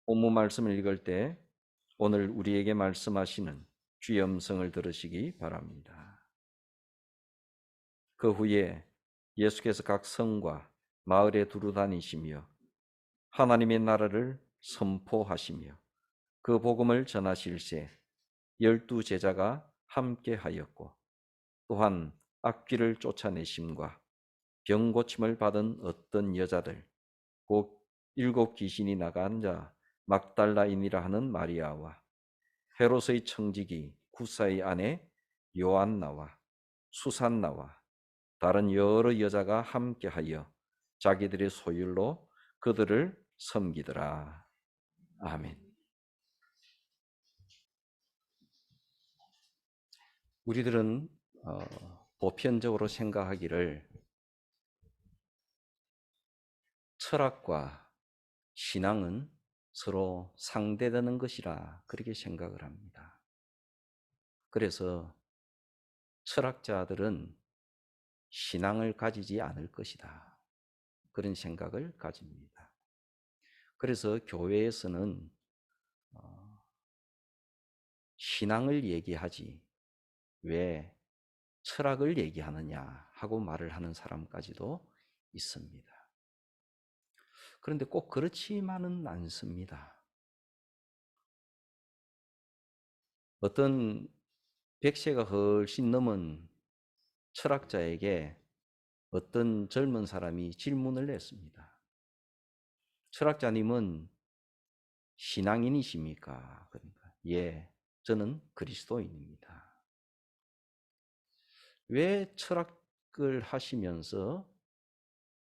본문 말씀을 읽을 때 오늘 우리에게 말씀하시는 주의 음성을 들으시기 바랍니다. 그 후에 예수께서 각 성과 마을에 두루 다니시며 하나님의 나라를 선포하시며 그 복음을 전하실세 12 제자가 함께 하였고 또한 악귀를 쫓아내심과 병 고침을 받은 어떤 여자들 곧 7 귀신이 나간 자 막달라인이라 하는 마리아와 헤롯의 청지기 구사의 아내 요한나와 수산나와 다른 여러 여자가 함께하여 자기들의 소율로 그들을 섬기더라. 아멘. 우리들은 보편적으로 생각하기를 철학과 신앙은 서로 상대되는 것이라 그렇게 생각을 합니다. 그래서 철학자들은 신앙을 가지지 않을 것이다. 그런 생각을 가집니다. 그래서 교회에서는 신앙을 얘기하지 왜 철학을 얘기하느냐 하고 말을 하는 사람까지도 있습니다. 그런데 꼭 그렇지만은 않습니다. 어떤 100세가 훨씬 넘은 철학자에게 어떤 젊은 사람이 질문을 했습니다. 철학자님은 신앙인이십니까? 그러니까 예, 저는 그리스도인입니다. 왜 철학을 하시면서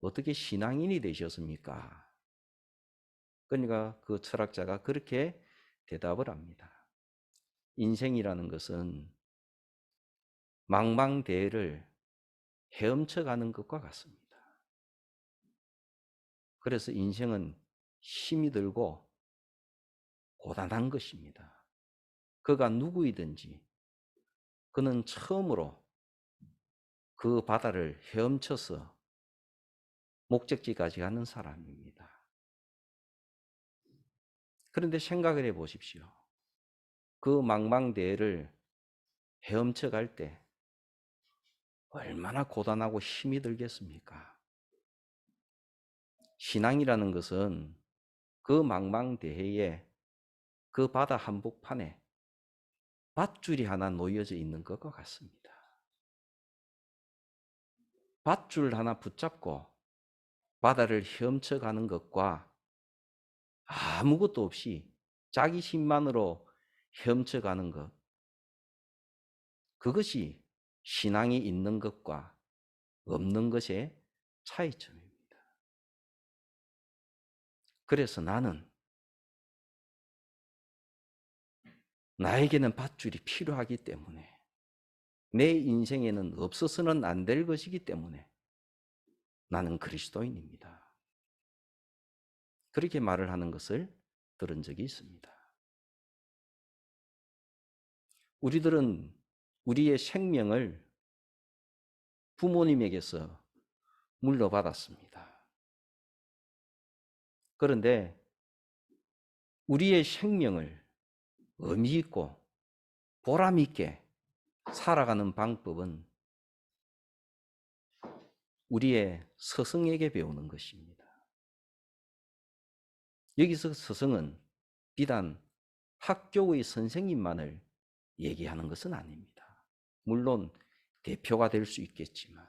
어떻게 신앙인이 되셨습니까? 그러니까 그 철학자가 그렇게 대답을 합니다. 인생이라는 것은 망망대해를 헤엄쳐가는 것과 같습니다. 그래서 인생은 힘이 들고 고단한 것입니다. 그가 누구이든지 그는 처음으로 그 바다를 헤엄쳐서 목적지까지 가는 사람입니다. 그런데 생각을 해 보십시오. 그 망망대해를 헤엄쳐 갈 때 얼마나 고단하고 힘이 들겠습니까? 신앙이라는 것은 그 망망대해에 그 바다 한복판에 밧줄이 하나 놓여져 있는 것과 같습니다. 밧줄 하나 붙잡고 바다를 헤엄쳐 가는 것과 아무것도 없이 자기 힘만으로 헤엄쳐 가는 것, 그것이 신앙이 있는 것과 없는 것의 차이점입니다. 그래서 나에게는 밧줄이 필요하기 때문에 내 인생에는 없어서는 안 될 것이기 때문에 나는 그리스도인입니다. 그렇게 말을 하는 것을 들은 적이 있습니다. 우리들은 우리의 생명을 부모님에게서 물려받았습니다. 그런데 우리의 생명을 의미 있고 보람 있게 살아가는 방법은 우리의 스승에게 배우는 것입니다. 여기서 스승은 비단 학교의 선생님만을 얘기하는 것은 아닙니다. 물론 대표가 될 수 있겠지만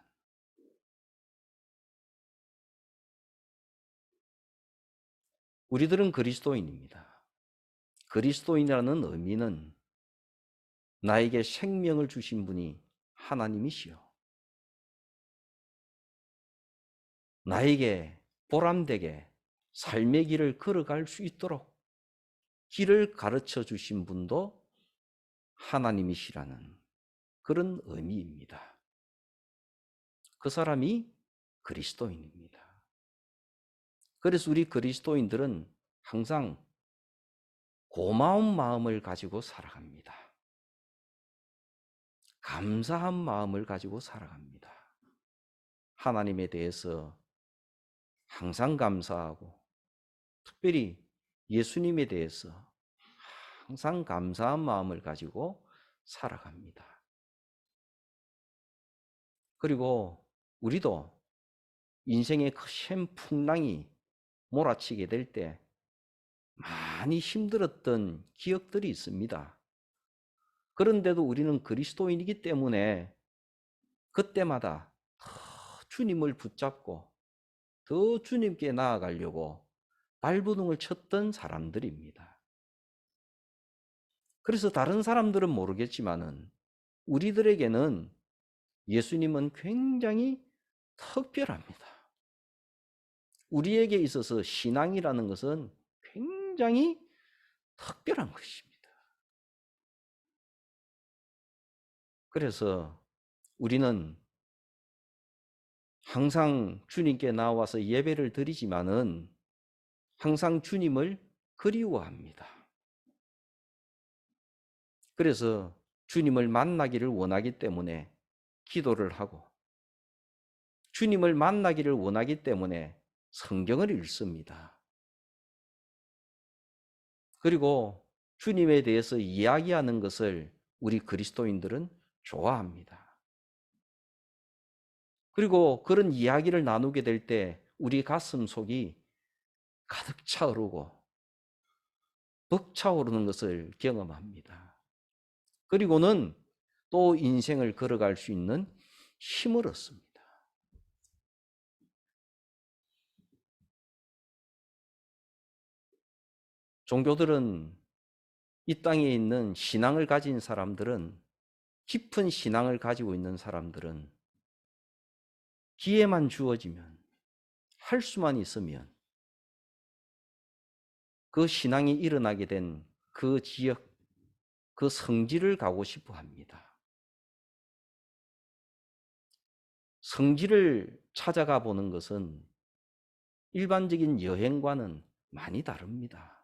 우리들은 그리스도인입니다. 그리스도인이라는 의미는 나에게 생명을 주신 분이 하나님이시요, 나에게 보람되게 삶의 길을 걸어갈 수 있도록 길을 가르쳐 주신 분도 하나님이시라는 그런 의미입니다. 그 사람이 그리스도인입니다. 그래서 우리 그리스도인들은 항상 고마운 마음을 가지고 살아갑니다. 감사한 마음을 가지고 살아갑니다. 하나님에 대해서 항상 감사하고 특별히 예수님에 대해서 항상 감사한 마음을 가지고 살아갑니다. 그리고 우리도 인생의 큰 풍랑이 몰아치게 될 때 많이 힘들었던 기억들이 있습니다. 그런데도 우리는 그리스도인이기 때문에 그때마다 더 주님을 붙잡고 더 주님께 나아가려고 발버둥을 쳤던 사람들입니다. 그래서 다른 사람들은 모르겠지만은 우리들에게는 예수님은 굉장히 특별합니다. 우리에게 있어서 신앙이라는 것은 굉장히 특별한 것입니다. 그래서 우리는 항상 주님께 나와서 예배를 드리지만은 항상 주님을 그리워합니다. 그래서 주님을 만나기를 원하기 때문에 기도를 하고 주님을 만나기를 원하기 때문에 성경을 읽습니다. 그리고 주님에 대해서 이야기하는 것을 우리 그리스도인들은 좋아합니다. 그리고 그런 이야기를 나누게 될 때 우리 가슴 속이 가득 차오르고 벅차오르는 것을 경험합니다. 그리고는 또 인생을 걸어갈 수 있는 힘을 얻습니다. 종교들은 이 땅에 있는 신앙을 가진 사람들은 깊은 신앙을 가지고 있는 사람들은 기회만 주어지면 할 수만 있으면 그 신앙이 일어나게 된 그 지역, 그 성지를 가고 싶어 합니다. 성지를 찾아가 보는 것은 일반적인 여행과는 많이 다릅니다.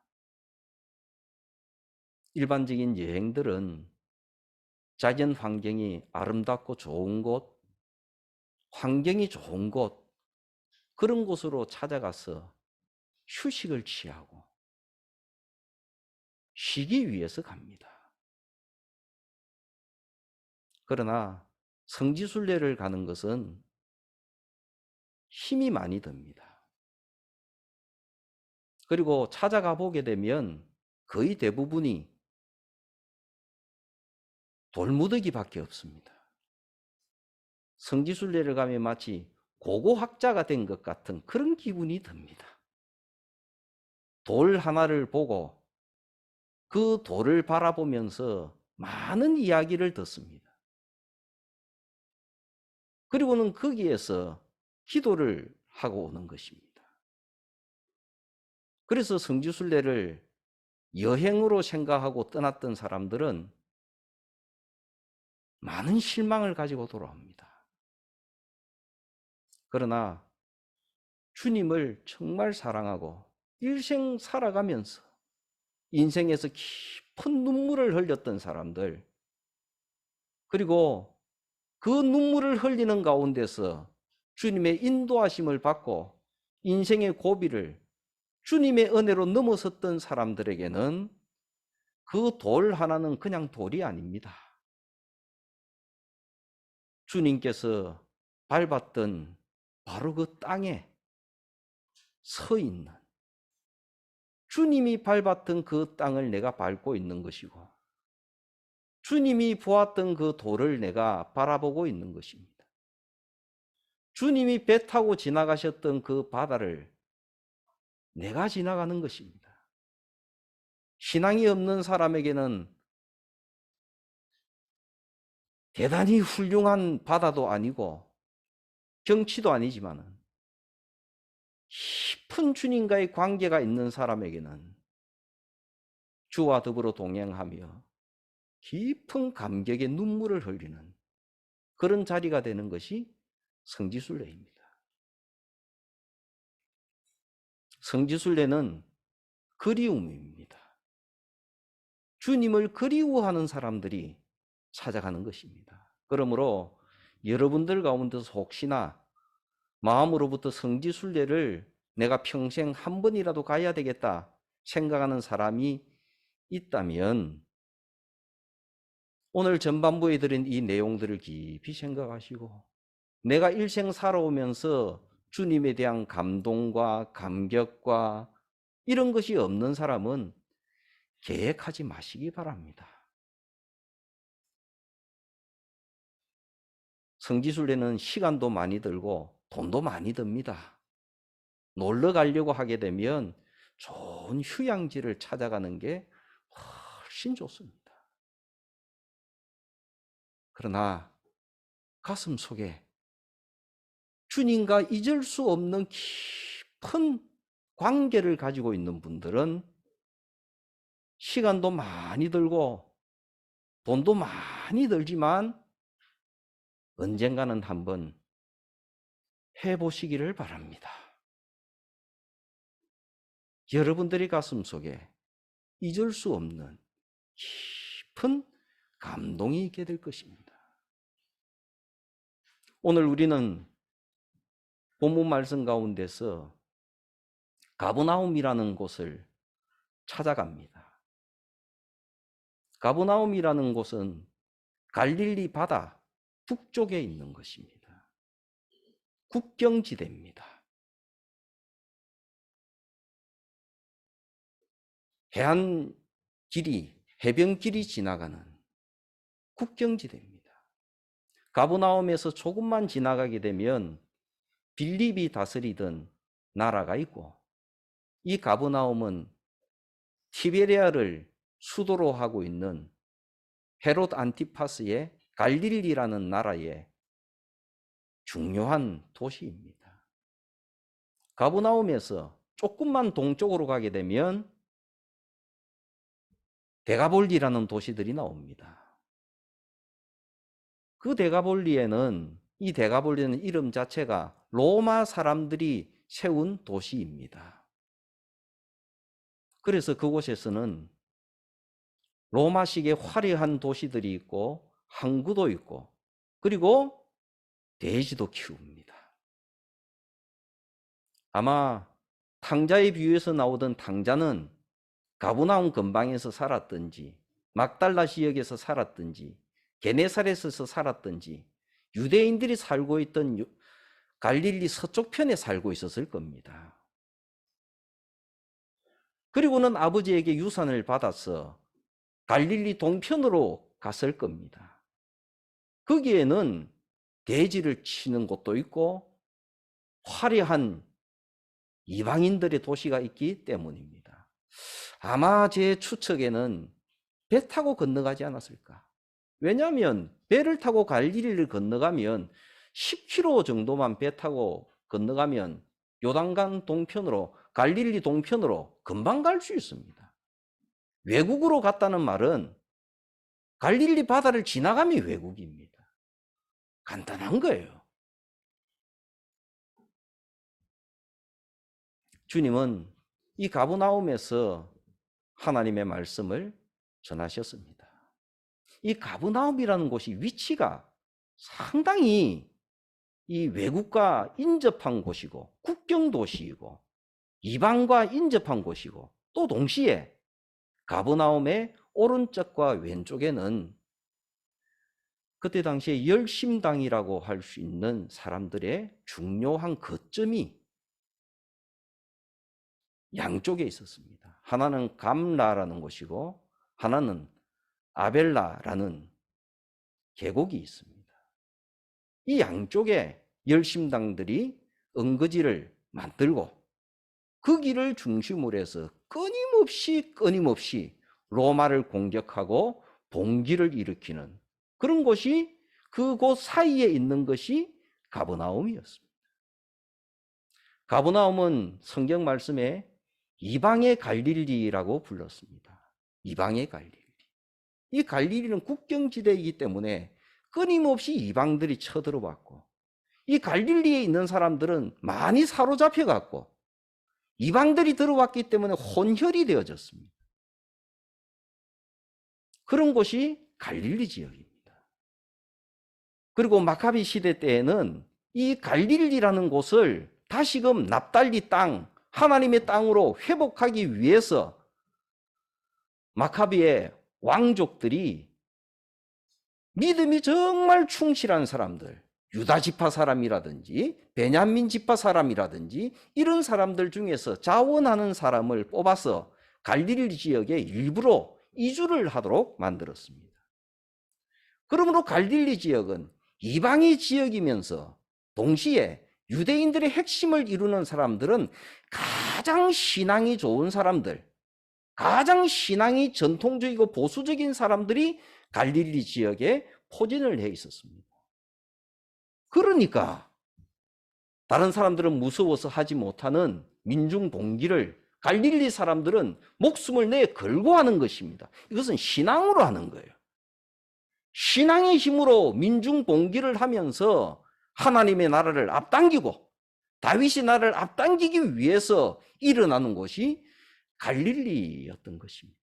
일반적인 여행들은 자연 환경이 아름답고 좋은 곳, 환경이 좋은 곳, 그런 곳으로 찾아가서 휴식을 취하고 쉬기 위해서 갑니다. 그러나 성지순례를 가는 것은 힘이 많이 듭니다. 그리고 찾아가 보게 되면 거의 대부분이 돌무더기밖에 없습니다. 성지순례를 가면 마치 고고학자가 된 것 같은 그런 기분이 듭니다. 돌 하나를 보고 그 돌을 바라보면서 많은 이야기를 듣습니다. 그리고는 거기에서 기도를 하고 오는 것입니다. 그래서 성지순례를 여행으로 생각하고 떠났던 사람들은 많은 실망을 가지고 돌아옵니다. 그러나 주님을 정말 사랑하고 일생 살아가면서 인생에서 깊은 눈물을 흘렸던 사람들, 그리고 그 눈물을 흘리는 가운데서 주님의 인도하심을 받고 인생의 고비를 주님의 은혜로 넘어섰던 사람들에게는 그 돌 하나는 그냥 돌이 아닙니다. 주님께서 밟았던 바로 그 땅에 서 있는, 주님이 밟았던 그 땅을 내가 밟고 있는 것이고 주님이 보았던 그 돌을 내가 바라보고 있는 것입니다. 주님이 배 타고 지나가셨던 그 바다를 내가 지나가는 것입니다. 신앙이 없는 사람에게는 대단히 훌륭한 바다도 아니고 경치도 아니지만 깊은 주님과의 관계가 있는 사람에게는 주와 더불어 동행하며 깊은 감격의 눈물을 흘리는 그런 자리가 되는 것이 성지순례입니다. 성지순례는 그리움입니다. 주님을 그리워하는 사람들이 찾아가는 것입니다. 그러므로 여러분들 가운데서 혹시나 마음으로부터 성지순례를 내가 평생 한 번이라도 가야 되겠다 생각하는 사람이 있다면 오늘 전반부에 들은 이 내용들을 깊이 생각하시고 내가 일생 살아오면서 주님에 대한 감동과 감격과 이런 것이 없는 사람은 계획하지 마시기 바랍니다. 성지순례는 시간도 많이 들고 돈도 많이 듭니다. 놀러 가려고 하게 되면 좋은 휴양지를 찾아가는 게 훨씬 좋습니다. 그러나 가슴 속에 주님과 잊을 수 없는 깊은 관계를 가지고 있는 분들은 시간도 많이 들고 돈도 많이 들지만 언젠가는 한번 해보시기를 바랍니다. 여러분들의 가슴 속에 잊을 수 없는 깊은 감동이 있게 될 것입니다. 오늘 우리는 본문 말씀 가운데서 가버나움이라는 곳을 찾아갑니다. 가버나움이라는 곳은 갈릴리 바다 북쪽에 있는 것입니다. 국경지대입니다. 해변길이 지나가는 국경지대입니다. 가버나움에서 조금만 지나가게 되면 빌립이 다스리던 나라가 있고 이 가버나움은 티베리아를 수도로 하고 있는 헤롯 안티파스의 갈릴리라는 나라의 중요한 도시입니다. 가버나움에서 조금만 동쪽으로 가게 되면 데가볼리라는 도시들이 나옵니다. 그 데가볼리는 이름 자체가 로마 사람들이 세운 도시입니다. 그래서 그곳에서는 로마식의 화려한 도시들이 있고 항구도 있고 그리고 돼지도 키웁니다. 아마 탕자의 비유에서 나오던 탕자는 가버나움 근방에서 살았든지 막달라 지역에서 살았든지 게네사렛에서 살았든지 유대인들이 살고 있던 갈릴리 서쪽 편에 살고 있었을 겁니다. 그리고는 아버지에게 유산을 받아서 갈릴리 동편으로 갔을 겁니다. 거기에는 돼지를 치는 곳도 있고 화려한 이방인들의 도시가 있기 때문입니다. 아마 제 추측에는 배 타고 건너가지 않았을까? 왜냐하면 배를 타고 갈릴리를 건너가면 10km 정도만 배 타고 건너가면 요단강 동편으로 갈릴리 동편으로 금방 갈 수 있습니다. 외국으로 갔다는 말은 갈릴리 바다를 지나가면 외국입니다. 간단한 거예요. 주님은 이 가버나움에서 하나님의 말씀을 전하셨습니다. 이 가버나움이라는 곳이 위치가 상당히 이 외국과 인접한 곳이고 국경 도시이고 이방과 인접한 곳이고 또 동시에 가버나움의 오른쪽과 왼쪽에는 그때 당시에 열심당이라고 할 수 있는 사람들의 중요한 거점이 양쪽에 있었습니다. 하나는 감라라는 곳이고 하나는 아벨라라는 계곡이 있습니다. 이 양쪽에 열심당들이 은거지를 만들고 그 길을 중심으로 해서 끊임없이 로마를 공격하고 봉기를 일으키는 그런 곳이 그곳 사이에 있는 것이 가버나움이었습니다. 가버나움은 성경 말씀에 이방의 갈릴리라고 불렀습니다. 이방의 갈릴리. 이 갈릴리는 국경지대이기 때문에 끊임없이 이방들이 쳐들어왔고 이 갈릴리에 있는 사람들은 많이 사로잡혀갔고 이방들이 들어왔기 때문에 혼혈이 되어졌습니다. 그런 곳이 갈릴리 지역입니다. 그리고 마카비 시대 때에는 이 갈릴리라는 곳을 다시금 납달리 땅, 하나님의 땅으로 회복하기 위해서 마카비의 왕족들이 믿음이 정말 충실한 사람들, 유다 지파 사람이라든지 베냐민 지파 사람이라든지 이런 사람들 중에서 자원하는 사람을 뽑아서 갈릴리 지역에 일부러 이주를 하도록 만들었습니다. 그러므로 갈릴리 지역은 이방의 지역이면서 동시에 유대인들의 핵심을 이루는 사람들은 가장 신앙이 좋은 사람들, 가장 신앙이 전통적이고 보수적인 사람들이 갈릴리 지역에 포진을 해 있었습니다. 그러니까 다른 사람들은 무서워서 하지 못하는 민중 봉기를 갈릴리 사람들은 목숨을 내 걸고 하는 것입니다. 이것은 신앙으로 하는 거예요. 신앙의 힘으로 민중 봉기를 하면서 하나님의 나라를 앞당기고 다윗의 나라를 앞당기기 위해서 일어나는 것이 갈릴리였던 것입니다.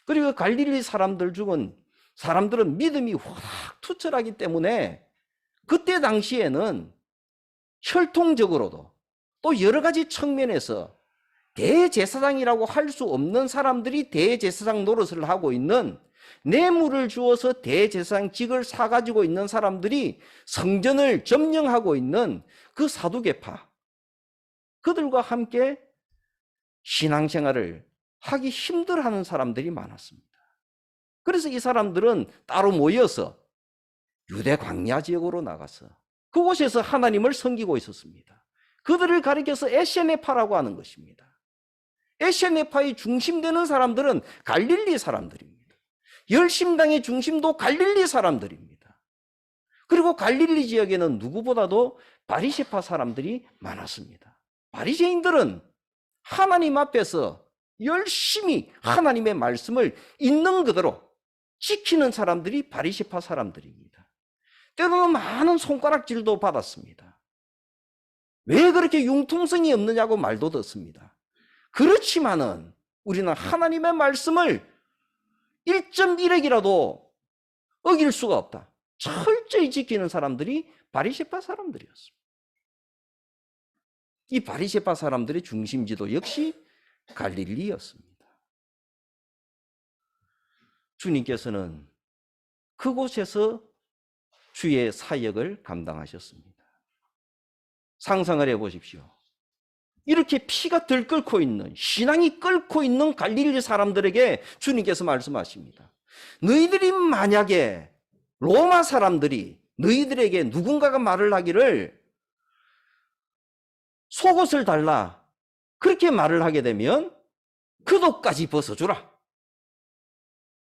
그리고 갈릴리 사람들 중은 사람들은 믿음이 워낙 투철하기 때문에 그때 당시에는 혈통적으로도 또 여러 가지 측면에서 대제사장이라고 할 수 없는 사람들이 대제사장 노릇을 하고 있는, 뇌물을 주어서 대제사장직을 사가지고 있는 사람들이 성전을 점령하고 있는 그 사두개파, 그들과 함께 신앙생활을 하기 힘들어하는 사람들이 많았습니다. 그래서 이 사람들은 따로 모여서 유대 광야 지역으로 나가서 그곳에서 하나님을 섬기고 있었습니다. 그들을 가리켜서 에세네파라고 하는 것입니다. 에세네파의 중심되는 사람들은 갈릴리 사람들입니다. 열심당의 중심도 갈릴리 사람들입니다. 그리고 갈릴리 지역에는 누구보다도 바리새파 사람들이 많았습니다. 바리새인들은 하나님 앞에서 열심히 하나님의 말씀을 있는 그대로 지키는 사람들이 바리새파 사람들입니다. 때로는 많은 손가락질도 받았습니다. 왜 그렇게 융통성이 없느냐고 말도 듣습니다. 그렇지만은 우리는 하나님의 말씀을 1.1핵이라도 어길 수가 없다. 철저히 지키는 사람들이 바리새파 사람들이었습니다. 이 바리새파 사람들의 중심지도 역시 갈릴리였습니다. 주님께서는 그곳에서 주의 사역을 감당하셨습니다. 상상을 해보십시오. 이렇게 피가 들끓고 있는, 신앙이 끓고 있는 갈릴리 사람들에게 주님께서 말씀하십니다. 너희들이 만약에 로마 사람들이 너희들에게 누군가가 말을 하기를 속옷을 달라 그렇게 말을 하게 되면 그 옷까지 벗어주라.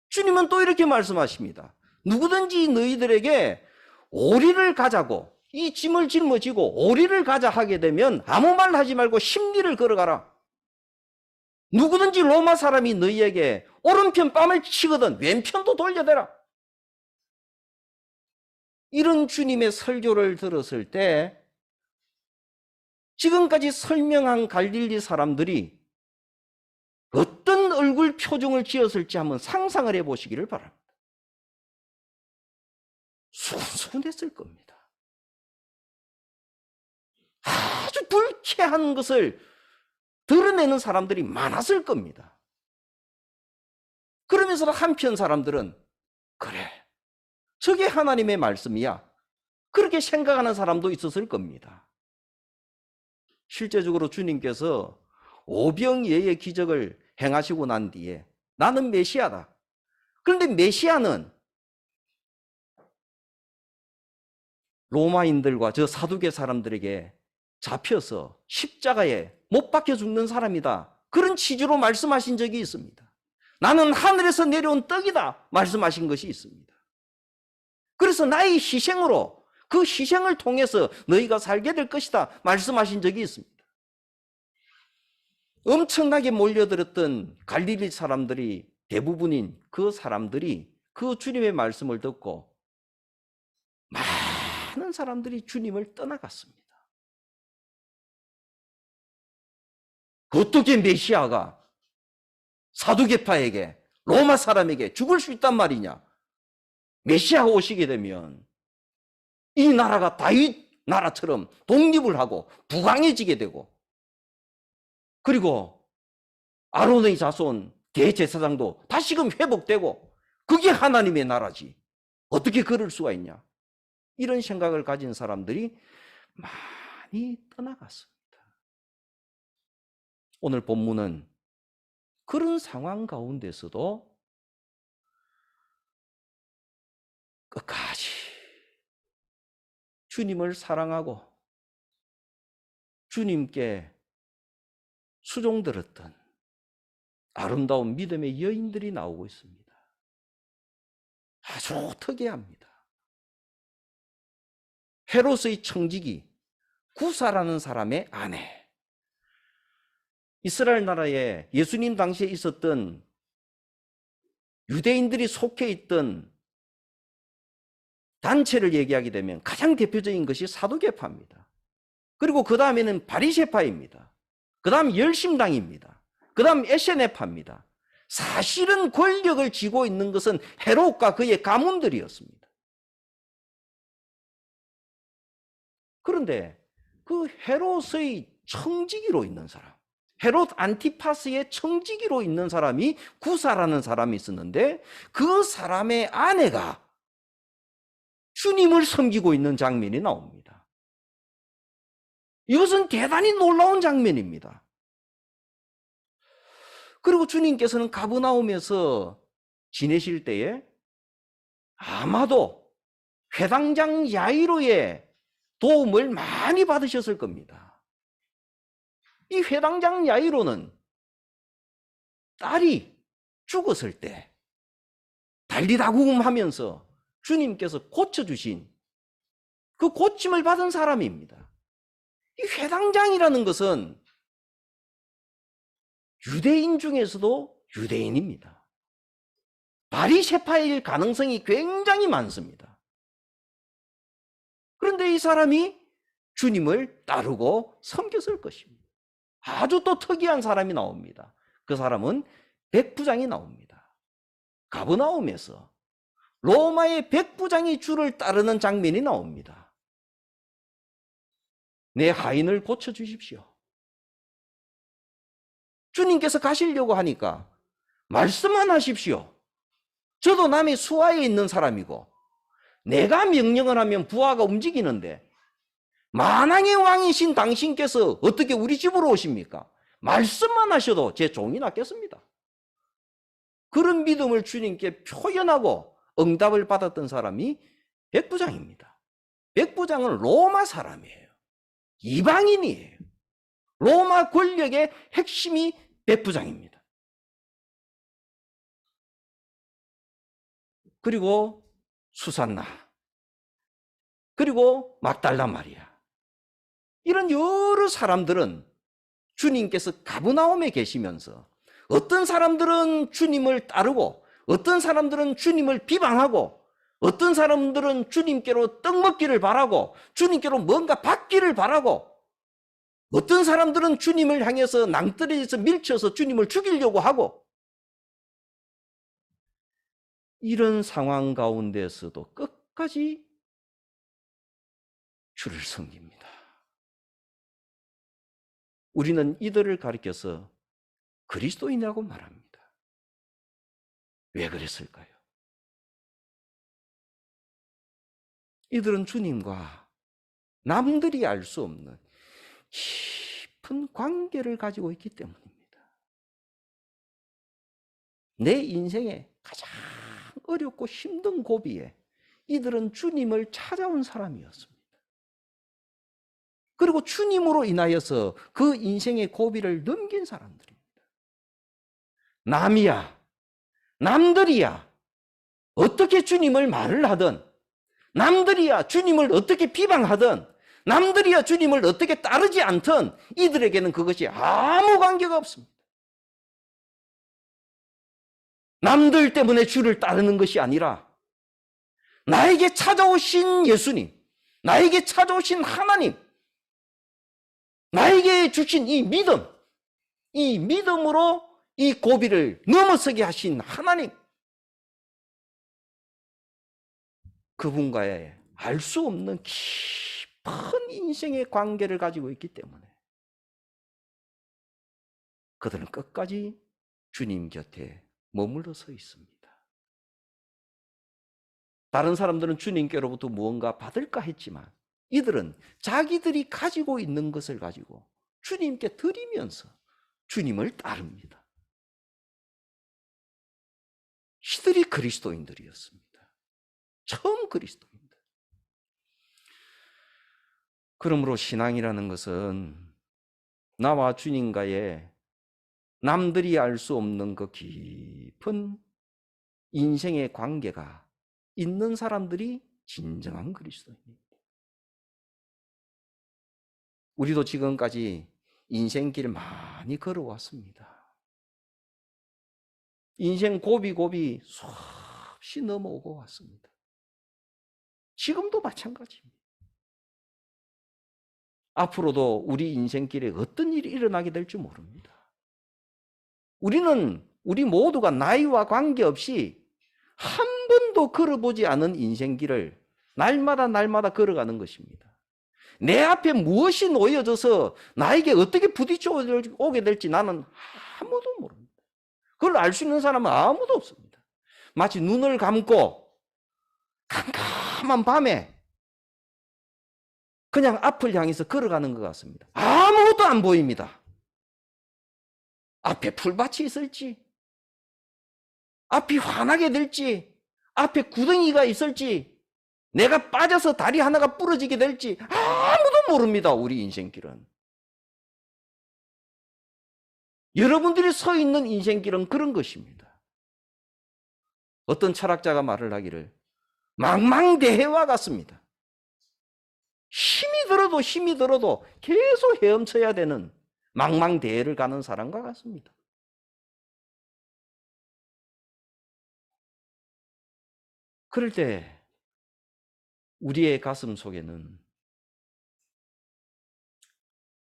주님은 또 이렇게 말씀하십니다. 누구든지 너희들에게 오리를 가자고, 이 짐을 짊어지고 오리를 가자 하게 되면 아무 말 하지 말고 10리를 걸어가라. 누구든지 로마 사람이 너희에게 오른편 뺨을 치거든 왼편도 돌려대라. 이런 주님의 설교를 들었을 때 지금까지 설명한 갈릴리 사람들이 어떤 얼굴 표정을 지었을지 한번 상상을 해보시기를 바랍니다. 순순했을 겁니다. 아주 불쾌한 것을 드러내는 사람들이 많았을 겁니다. 그러면서 한편 사람들은 그래, 저게 하나님의 말씀이야, 그렇게 생각하는 사람도 있었을 겁니다. 실제적으로 주님께서 오병이어의 기적을 행하시고 난 뒤에 나는 메시아다. 그런데 메시아는 로마인들과 저 사두개 사람들에게 잡혀서 십자가에 못 박혀 죽는 사람이다, 그런 취지로 말씀하신 적이 있습니다. 나는 하늘에서 내려온 떡이다 말씀하신 것이 있습니다. 그래서 나의 희생으로, 그 희생을 통해서 너희가 살게 될 것이다 말씀하신 적이 있습니다. 엄청나게 몰려들었던 갈릴리 사람들이, 대부분인 그 사람들이 그 주님의 말씀을 듣고 많은 사람들이 주님을 떠나갔습니다. 어떻게 메시아가 사두개파에게, 로마 사람에게 죽을 수 있단 말이냐? 메시아가 오시게 되면 이 나라가 다윗 나라처럼 독립을 하고 부강해지게 되고, 그리고 아론의 자손 대제사장도 다시금 회복되고 그게 하나님의 나라지. 어떻게 그럴 수가 있냐? 이런 생각을 가진 사람들이 많이 떠나갔습니다. 오늘 본문은 그런 상황 가운데서도 끝까지 주님을 사랑하고 주님께 수종들었던 아름다운 믿음의 여인들이 나오고 있습니다. 아주 특이합니다. 헤롯의 청지기 구사라는 사람의 아내, 이스라엘 나라에 예수님 당시에 있었던 유대인들이 속해 있던 단체를 얘기하게 되면 가장 대표적인 것이 사두개파입니다. 그리고 그 다음에는 바리새파입니다. 그 다음 열심당입니다. 그 다음 에세네파입니다. 사실은 권력을 쥐고 있는 것은 헤롯과 그의 가문들이었습니다. 그런데 그 헤롯의 청지기로 있는 사람, 헤롯 안티파스의 청지기로 있는 사람이 구사라는 사람이 있었는데 그 사람의 아내가 주님을 섬기고 있는 장면이 나옵니다. 이것은 대단히 놀라운 장면입니다. 그리고 주님께서는 가버나움에서 지내실 때에 아마도 회당장 야이로의 도움을 많이 받으셨을 겁니다. 이 회당장 야이로는 딸이 죽었을 때 달리다구음하면서 주님께서 고쳐주신 그 고침을 받은 사람입니다. 이 회당장이라는 것은 유대인 중에서도 유대인입니다. 바리새파일 가능성이 굉장히 많습니다. 그런데 이 사람이 주님을 따르고 섬겼을 것입니다. 아주 또 특이한 사람이 나옵니다. 그 사람은 백부장이 나옵니다. 가버나움에서 로마의 백부장이 주를 따르는 장면이 나옵니다. 내 하인을 고쳐주십시오. 주님께서 가시려고 하니까 말씀만 하십시오. 저도 남의 수하에 있는 사람이고 내가 명령을 하면 부하가 움직이는데 만왕의 왕이신 당신께서 어떻게 우리 집으로 오십니까? 말씀만 하셔도 제 종이 낫겠습니다. 그런 믿음을 주님께 표현하고 응답을 받았던 사람이 백부장입니다. 백부장은 로마 사람이에요. 이방인이에요. 로마 권력의 핵심이 백부장입니다. 그리고 수산나, 그리고 막달라 마리아, 이런 여러 사람들은 주님께서 가버나움에 계시면서 어떤 사람들은 주님을 따르고 어떤 사람들은 주님을 비방하고 어떤 사람들은 주님께로 떡 먹기를 바라고 주님께로 뭔가 받기를 바라고 어떤 사람들은 주님을 향해서 낭떠러지에서 밀쳐서 주님을 죽이려고 하고 이런 상황 가운데서도 끝까지 주를 섬깁니다. 우리는 이들을 가리켜서 그리스도인이라고 말합니다. 왜 그랬을까요? 이들은 주님과 남들이 알 수 없는 깊은 관계를 가지고 있기 때문입니다. 내 인생에 가장 어렵고 힘든 고비에 이들은 주님을 찾아온 사람이었습니다. 그리고 주님으로 인하여서 그 인생의 고비를 넘긴 사람들입니다. 남이야, 남들이야, 어떻게 주님을 말을 하든, 남들이야 주님을 어떻게 비방하든, 남들이야 주님을 어떻게 따르지 않든 이들에게는 그것이 아무 관계가 없습니다. 남들 때문에 주를 따르는 것이 아니라 나에게 찾아오신 예수님, 나에게 찾아오신 하나님, 나에게 주신 이 믿음, 이 믿음으로 이 고비를 넘어서게 하신 하나님, 그분과의 알 수 없는 깊은 인생의 관계를 가지고 있기 때문에 그들은 끝까지 주님 곁에 머물러 서 있습니다. 다른 사람들은 주님께로부터 무언가 받을까 했지만 이들은 자기들이 가지고 있는 것을 가지고 주님께 드리면서 주님을 따릅니다. 이들이 그리스도인들이었습니다. 처음 그리스도인들. 그러므로 신앙이라는 것은 나와 주님과의 남들이 알 수 없는 그 깊은 인생의 관계가 있는 사람들이 진정한 그리스도인입니다. 우리도 지금까지 인생길 많이 걸어왔습니다. 인생 고비고비 수없이 넘어오고 왔습니다. 지금도 마찬가지입니다. 앞으로도 우리 인생길에 어떤 일이 일어나게 될지 모릅니다. 우리 모두가 나이와 관계없이 한 번도 걸어보지 않은 인생길을 날마다 걸어가는 것입니다. 내 앞에 무엇이 놓여져서 나에게 어떻게 부딪혀 오게 될지 나는 아무도 모릅니다. 그걸 알 수 있는 사람은 아무도 없습니다. 마치 눈을 감고 캄캄한 밤에 그냥 앞을 향해서 걸어가는 것 같습니다. 아무것도 안 보입니다. 앞에 풀밭이 있을지, 앞이 환하게 될지, 앞에 구덩이가 있을지, 내가 빠져서 다리 하나가 부러지게 될지 아무도 모릅니다. 우리 인생길은. 여러분들이 서 있는 인생길은 그런 것입니다. 어떤 철학자가 말을 하기를 망망대해와 같습니다. 힘이 들어도 계속 헤엄쳐야 되는 망망대해를 가는 사람과 같습니다. 그럴 때 우리의 가슴 속에는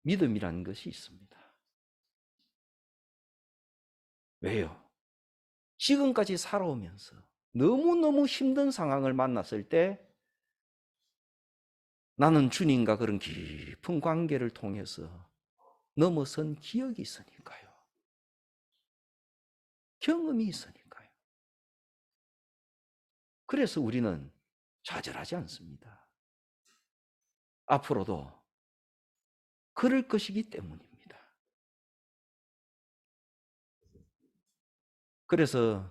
믿음이라는 것이 있습니다. 왜요? 지금까지 살아오면서 너무너무 힘든 상황을 만났을 때 나는 주님과 그런 깊은 관계를 통해서 넘어선 기억이 있으니까요. 경험이 있으니까요. 그래서 우리는 좌절하지 않습니다. 앞으로도 그럴 것이기 때문입니다. 그래서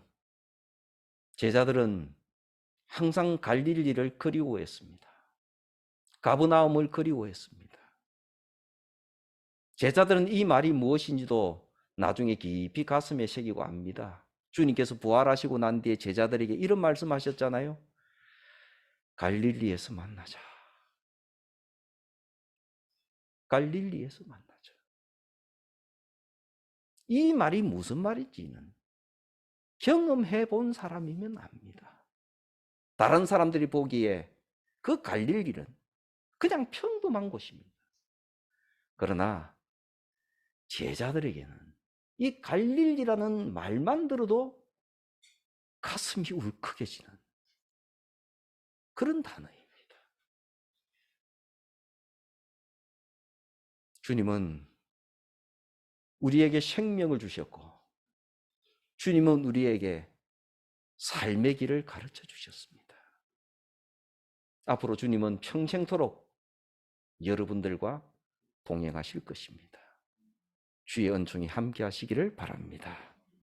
제자들은 항상 갈릴리를 그리워했습니다. 가버나움을 그리워했습니다. 제자들은 이 말이 무엇인지도 나중에 깊이 가슴에 새기고 압니다. 주님께서 부활하시고 난 뒤에 제자들에게 이런 말씀하셨잖아요. 갈릴리에서 만나자. 갈릴리에서 만나자. 이 말이 무슨 말인지는 경험해 본 사람이면 압니다. 다른 사람들이 보기에 그 갈릴리는 그냥 평범한 곳입니다. 그러나 제자들에게는 이 갈릴리라는 말만 들어도 가슴이 울컥해지는 그런 단어입니다. 주님은 우리에게 생명을 주셨고 주님은 우리에게 삶의 길을 가르쳐 주셨습니다. 앞으로 주님은 평생토록 여러분들과 동행하실 것입니다. 주의 은총이 함께 하시기를 바랍니다.